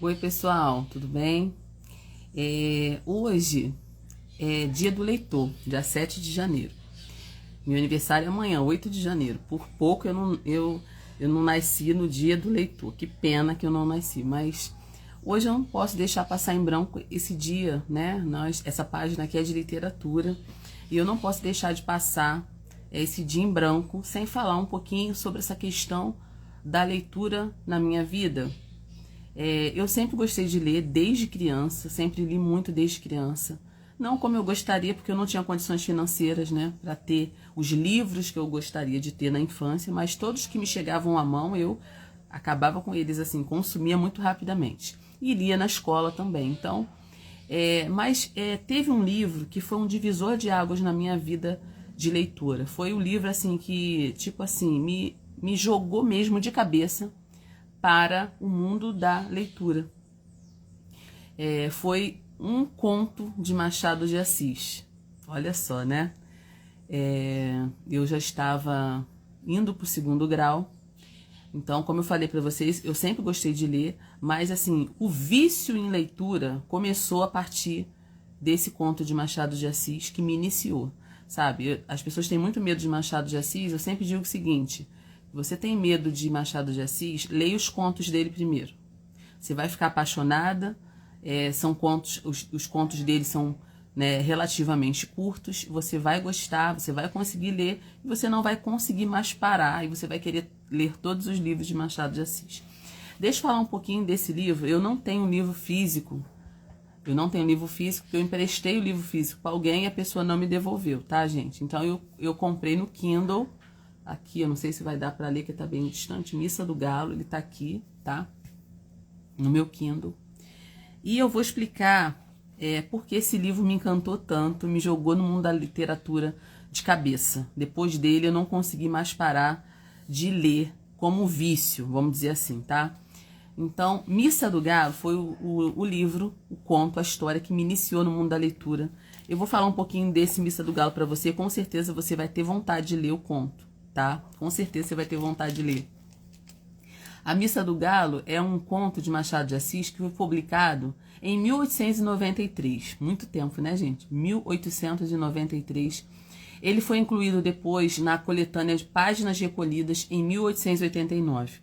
Oi, pessoal, tudo bem? Hoje é dia do leitor, dia 7 de janeiro. Meu aniversário é amanhã, 8 de janeiro. Por pouco eu não nasci no dia do leitor. Que pena que eu não nasci, mas hoje eu não posso deixar passar em branco esse dia, né? Essa página aqui é de literatura e eu não posso deixar de passar esse dia em branco sem falar um pouquinho sobre essa questão da leitura na minha vida. Eu sempre gostei de ler desde criança, sempre li muito desde criança. Não como eu gostaria, porque eu não tinha condições financeiras, né, para ter os livros que eu gostaria de ter na infância, mas todos que me chegavam à mão, eu acabava com eles assim, consumia muito rapidamente. E lia na escola também. Então, teve um livro que foi um divisor de águas na minha vida de leitura. Foi o livro assim que, tipo assim, me jogou mesmo de cabeça para o mundo da leitura. Foi um conto de Machado de Assis. Olha só, né? Eu já estava indo para o 2º grau. Então, como eu falei para vocês, eu sempre gostei de ler, mas assim, o vício em leitura começou a partir desse conto de Machado de Assis que me iniciou, sabe? As pessoas têm muito medo de Machado de Assis, eu sempre digo o seguinte: você tem medo de Machado de Assis, leia os contos dele primeiro. Você vai ficar apaixonada, são contos, os contos dele são, né, relativamente curtos, você vai gostar, você vai conseguir ler, e você não vai conseguir mais parar, e você vai querer ler todos os livros de Machado de Assis. Deixa eu falar um pouquinho desse livro. Eu não tenho livro físico, porque eu emprestei o livro físico para alguém e a pessoa não me devolveu, tá, gente? Então eu comprei no Kindle. Aqui, eu não sei se vai dar para ler, que tá bem distante. Missa do Galo, ele tá aqui, tá? No meu Kindle. E eu vou explicar porque esse livro me encantou tanto, me jogou no mundo da literatura de cabeça. Depois dele, eu não consegui mais parar de ler como vício, vamos dizer assim, tá? Então, Missa do Galo foi o livro, o conto, a história que me iniciou no mundo da leitura. Eu vou falar um pouquinho desse Missa do Galo para você, com certeza você vai ter vontade de ler o conto. Tá? Com certeza você vai ter vontade de ler. A Missa do Galo é um conto de Machado de Assis que foi publicado em 1893. Muito tempo, né, gente? 1893. Ele foi incluído depois na coletânea de Páginas Recolhidas em 1889.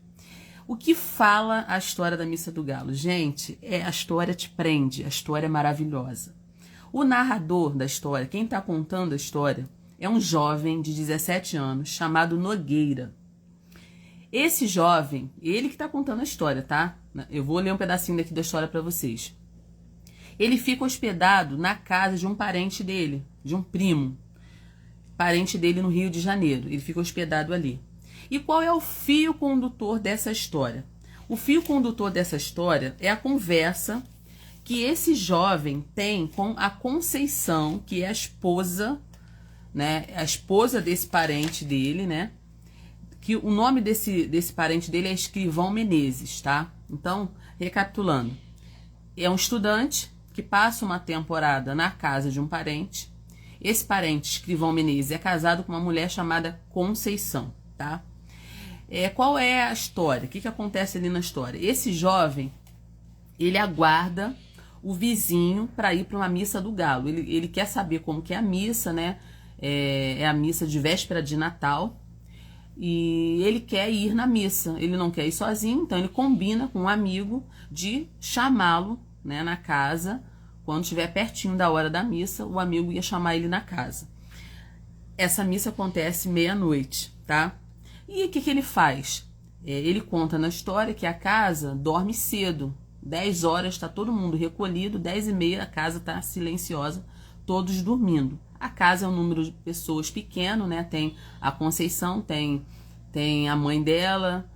O que fala a história da Missa do Galo? Gente, a história te prende, a história é maravilhosa. O narrador da história, quem está contando a história, é um jovem de 17 anos chamado Nogueira. Esse jovem, ele que está contando a história, tá? Eu vou ler um pedacinho daqui da história para vocês. Ele fica hospedado na casa de um parente dele, de um primo, parente dele no Rio de Janeiro. Ele fica hospedado ali. E qual é o fio condutor dessa história? O fio condutor dessa história é a conversa que esse jovem tem com a Conceição, que é a esposa, né, a esposa desse parente dele, né, que o nome desse parente dele é Escrivão Menezes, tá? Então, recapitulando, é um estudante que passa uma temporada na casa de um parente. Esse parente, Escrivão Menezes, é casado com uma mulher chamada Conceição, tá? Qual é a história? O que acontece ali na história? Esse jovem, ele aguarda o vizinho para ir para uma missa do Galo. Ele quer saber como que é a missa, né? É a missa de véspera de Natal, e ele quer ir na missa, ele não quer ir sozinho, então ele combina com um amigo de chamá-lo, né, na casa. Quando estiver pertinho da hora da missa, o amigo ia chamar ele na casa. Essa missa acontece meia-noite, tá? E o que ele faz? Ele conta na história que a casa dorme cedo, 10 horas está todo mundo recolhido, 10h30 a casa está silenciosa, todos dormindo. A casa é um número de pessoas pequeno, né? Tem a Conceição, tem a mãe dela,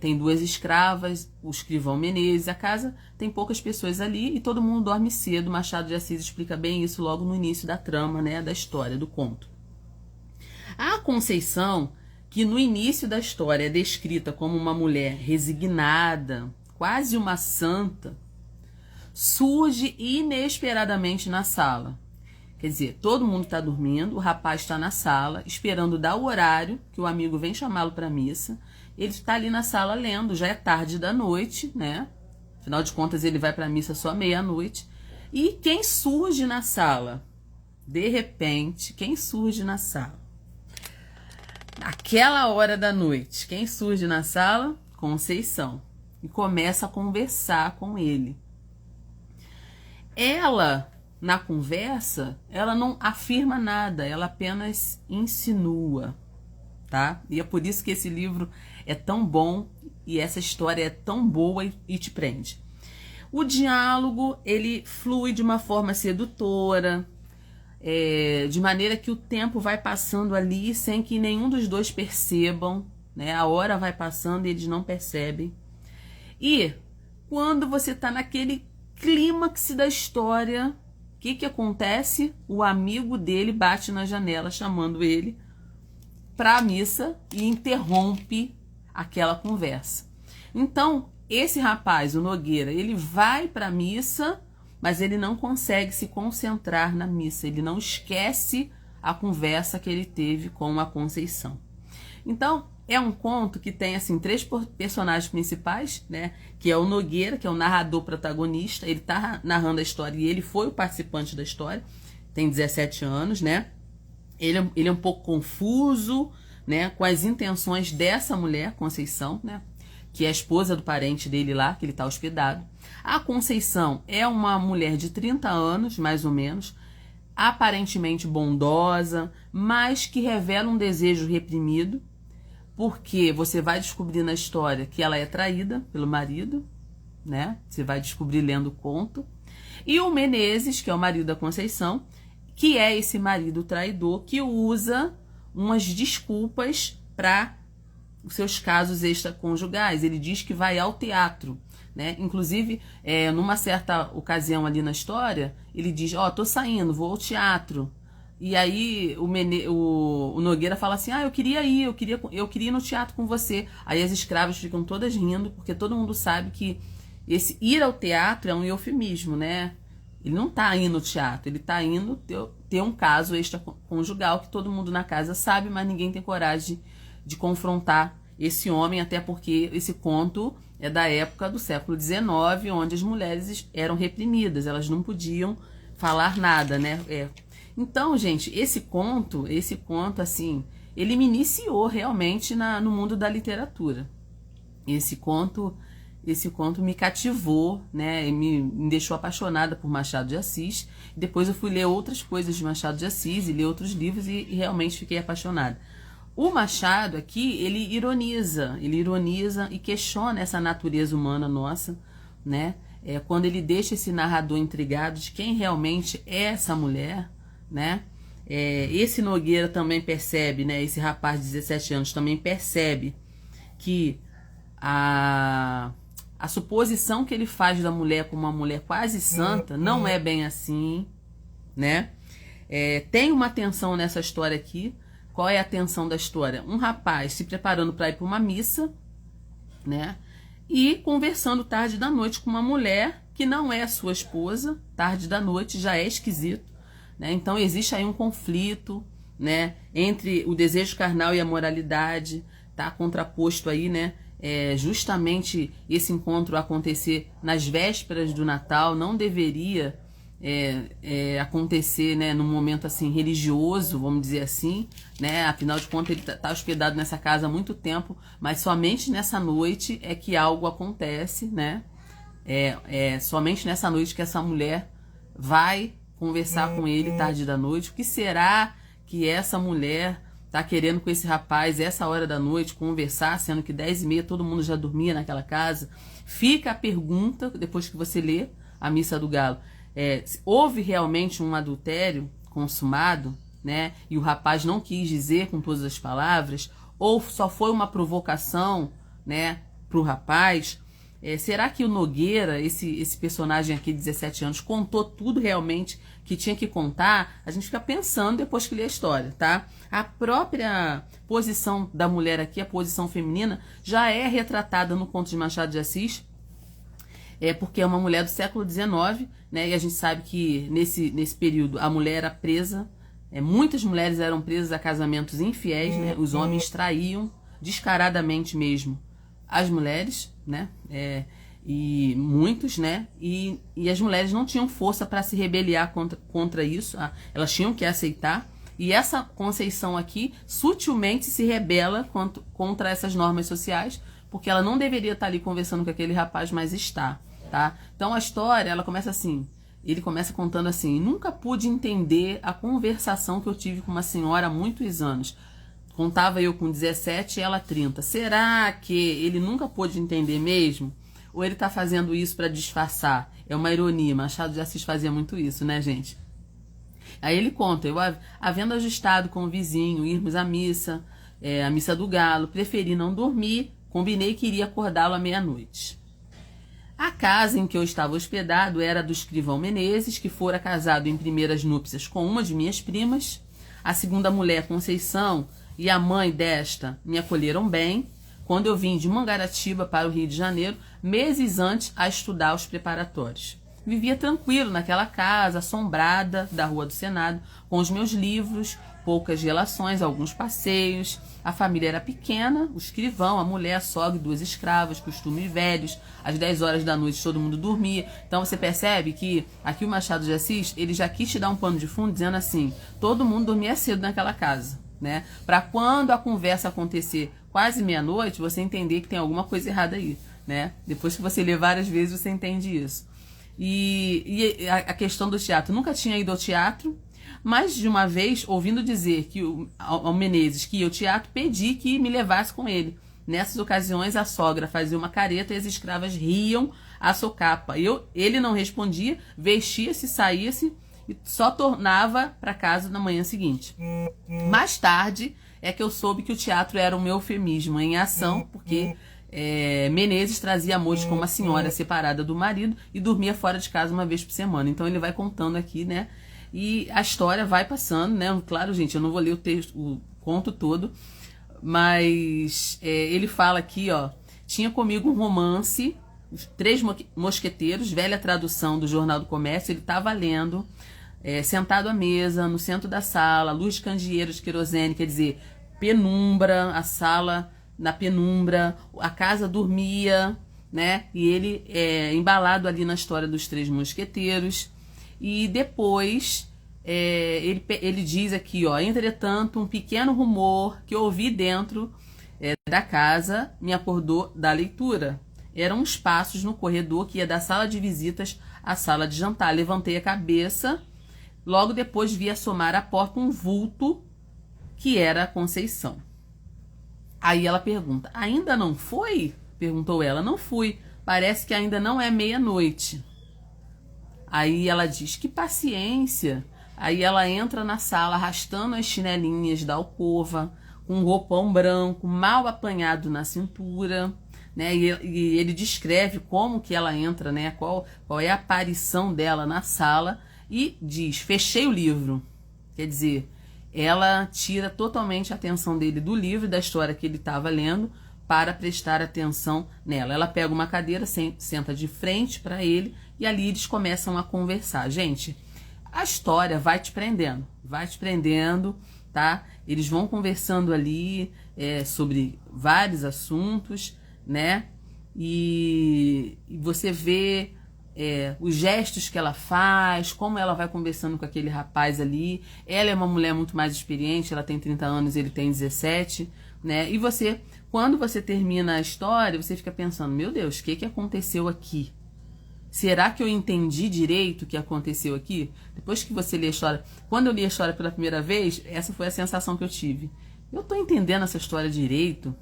tem 2 escravas, o Escrivão Menezes. A casa tem poucas pessoas ali e todo mundo dorme cedo. Machado de Assis explica bem isso logo no início da trama, né? Da história, do conto. A Conceição, que no início da história é descrita como uma mulher resignada, quase uma santa, surge inesperadamente na sala. Quer dizer, todo mundo está dormindo, o rapaz está na sala, esperando dar o horário que o amigo vem chamá-lo para a missa. Ele está ali na sala lendo, já é tarde da noite, né? Afinal de contas, ele vai para a missa só meia-noite. E quem surge na sala? De repente, quem surge na sala? Aquela hora da noite, quem surge na sala? Conceição. E começa a conversar com ele. Ela, na conversa, ela não afirma nada, ela apenas insinua, tá? E é por isso que esse livro é tão bom e essa história é tão boa e te prende. O diálogo, ele flui de uma forma sedutora, de maneira que o tempo vai passando ali sem que nenhum dos dois percebam, né? A hora vai passando e eles não percebem. E quando você está naquele clímax da história, o que acontece? O amigo dele bate na janela chamando ele para a missa e interrompe aquela conversa. Então, esse rapaz, o Nogueira, ele vai para a missa, mas ele não consegue se concentrar na missa, ele não esquece a conversa que ele teve com a Conceição. Então, é um conto que tem assim 3 personagens principais, né? Que é o Nogueira, que é o narrador protagonista, ele tá narrando a história e ele foi o participante da história, tem 17 anos, né? Ele é um pouco confuso, né? Com as intenções dessa mulher, Conceição, né? Que é a esposa do parente dele lá, que ele tá hospedado. A Conceição é uma mulher de 30 anos, mais ou menos, aparentemente bondosa, mas que revela um desejo reprimido, porque você vai descobrir na história que ela é traída pelo marido, né? Você vai descobrir lendo o conto. E o Menezes, que é o marido da Conceição, que é esse marido traidor que usa umas desculpas para os seus casos extraconjugais. Ele diz que vai ao teatro, né? Inclusive, numa certa ocasião ali na história, ele diz, tô saindo, vou ao teatro. E aí o Nogueira fala assim, eu queria ir no teatro com você. Aí as escravas ficam todas rindo, porque todo mundo sabe que esse ir ao teatro é um eufemismo, né? Ele não tá indo no teatro, ele tá indo ter um caso extraconjugal que todo mundo na casa sabe, mas ninguém tem coragem de confrontar esse homem, até porque esse conto é da época do século XIX, onde as mulheres eram reprimidas, elas não podiam falar nada, né? Então, gente, esse conto, assim, ele me iniciou realmente no mundo da literatura. Esse conto me cativou, né? E me deixou apaixonada por Machado de Assis. Depois eu fui ler outras coisas de Machado de Assis e ler outros livros e realmente fiquei apaixonada. O Machado aqui, ele ironiza e questiona essa natureza humana nossa, né? Quando ele deixa esse narrador intrigado de quem realmente é essa mulher, né? Esse Nogueira também percebe, né? Esse rapaz de 17 anos também percebe que a suposição que ele faz da mulher como uma mulher quase santa não é bem assim, né? Tem uma tensão nessa história aqui. Qual é a tensão da história? Um rapaz se preparando para ir para uma missa, né? E conversando tarde da noite com uma mulher que não é a sua esposa. Tarde da noite já é esquisito, né? Então existe aí um conflito, né? Entre o desejo carnal e a moralidade, tá contraposto aí, né? Justamente esse encontro acontecer nas vésperas do Natal, não deveria acontecer, né, num momento assim religioso, vamos dizer assim, né? Afinal de contas ele tá hospedado nessa casa há muito tempo, mas somente nessa noite é que algo acontece, né? Somente nessa noite que essa mulher vai conversar com ele tarde da noite. O que será que essa mulher tá querendo com esse rapaz essa hora da noite conversar, sendo que 10h30 todo mundo já dormia naquela casa? Fica a pergunta, depois que você lê a Missa do Galo, houve realmente um adultério consumado, né? E o rapaz não quis dizer com todas as palavras, ou só foi uma provocação, né, pro rapaz? Será que o Nogueira, esse personagem aqui de 17 anos, contou tudo realmente que tinha que contar? A gente fica pensando depois que lê a história, tá? A própria posição da mulher aqui, a posição feminina, já é retratada no conto de Machado de Assis, porque é uma mulher do século XIX, né? E a gente sabe que nesse período a mulher era presa, muitas mulheres eram presas a casamentos infiéis, né? Os homens traíam descaradamente mesmo as mulheres, né? e muitos, né? E as mulheres não tinham força para se rebeliar contra isso, elas tinham que aceitar. E essa Conceição aqui sutilmente se rebela contra essas normas sociais, porque ela não deveria estar ali conversando com aquele rapaz, mas está, tá? Então a história, ela começa assim, ele começa contando assim: nunca pude entender a conversação que eu tive com uma senhora há muitos anos. Contava eu com 17 e ela 30. Será que ele nunca pôde entender mesmo? Ou ele está fazendo isso para disfarçar? É uma ironia. Machado de Assis fazia muito isso, né, gente? Aí ele conta: eu, havendo ajustado com o vizinho, irmos à missa, a missa do galo, preferi não dormir, combinei que iria acordá-lo à meia-noite. A casa em que eu estava hospedado era do escrivão Menezes, que fora casado em primeiras núpcias com uma de minhas primas. A segunda mulher, Conceição, e a mãe desta me acolheram bem, quando eu vim de Mangaratiba para o Rio de Janeiro, meses antes, a estudar os preparatórios. Vivia tranquilo naquela casa, assombrada, da Rua do Senado, com os meus livros, poucas relações, alguns passeios. A família era pequena, o escrivão, a mulher, a sogra e 2 escravas, costumes velhos. Às 10 horas da noite todo mundo dormia. Então você percebe que aqui o Machado de Assis, ele já quis te dar um pano de fundo dizendo assim: todo mundo dormia cedo naquela casa, né? Para quando a conversa acontecer quase meia-noite, você entender que tem alguma coisa errada aí, né? Depois que você lê várias vezes, você entende isso. E a questão do teatro, nunca tinha ido ao teatro, mas de uma vez, ouvindo dizer que ao Menezes que ia ao teatro, pedi que me levasse com ele. Nessas ocasiões, a sogra fazia uma careta e as escravas riam à socapa. Ele não respondia, vestia-se, saía-se e só tornava para casa na manhã seguinte. Mais tarde é que eu soube que o teatro era um eufemismo em ação, porque Menezes trazia amores com uma senhora separada do marido e dormia fora de casa uma vez por semana. Então ele vai contando aqui, né? E a história vai passando, né? Claro, gente, eu não vou ler o conto todo, mas ele fala aqui, ó: tinha comigo um romance, Os Três Mosqueteiros, velha tradução do Jornal do Comércio. Ele estava lendo, sentado à mesa, no centro da sala, luz de candeeiro de querosene, quer dizer, penumbra, a sala na penumbra, a casa dormia, né? E ele embalado ali na história dos Três Mosqueteiros. E depois ele diz aqui, ó: entretanto, um pequeno rumor que ouvi dentro da casa me acordou da leitura. Eram uns passos no corredor que ia da sala de visitas à sala de jantar. Levantei a cabeça, logo depois vi assomar à porta um vulto que era a Conceição. Aí ela pergunta: ainda não foi? Perguntou ela. Não fui, parece que ainda não é meia-noite. Aí ela diz: que paciência. Aí ela entra na sala arrastando as chinelinhas da alcova, com um roupão branco, mal apanhado na cintura, né? E ele descreve como que ela entra, né? Qual é a aparição dela na sala, e diz: fechei o livro. Quer dizer, ela tira totalmente a atenção dele do livro, da história que ele estava lendo, para prestar atenção nela. Ela pega uma cadeira, senta de frente para ele, e ali eles começam a conversar. Gente, a história vai te prendendo, tá? Eles vão conversando ali sobre vários assuntos, né? E você vê os gestos que ela faz, como ela vai conversando com aquele rapaz ali. Ela é uma mulher muito mais experiente, ela tem 30 anos, ele tem 17, né? E quando você termina a história, você fica pensando: meu Deus, o que aconteceu aqui? Será que eu entendi direito o que aconteceu aqui? Depois que você lê a história, quando eu li a história pela primeira vez, essa foi a sensação que eu tive. Eu tô entendendo essa história direito?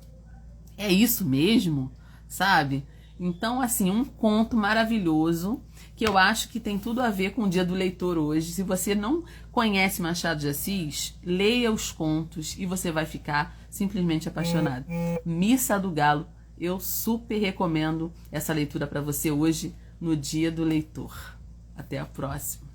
É isso mesmo? Sabe? Então, assim, um conto maravilhoso, que eu acho que tem tudo a ver com o Dia do Leitor hoje. Se você não conhece Machado de Assis, leia os contos e você vai ficar simplesmente apaixonado. Missa do Galo, eu super recomendo essa leitura para você hoje, no Dia do Leitor. Até a próxima.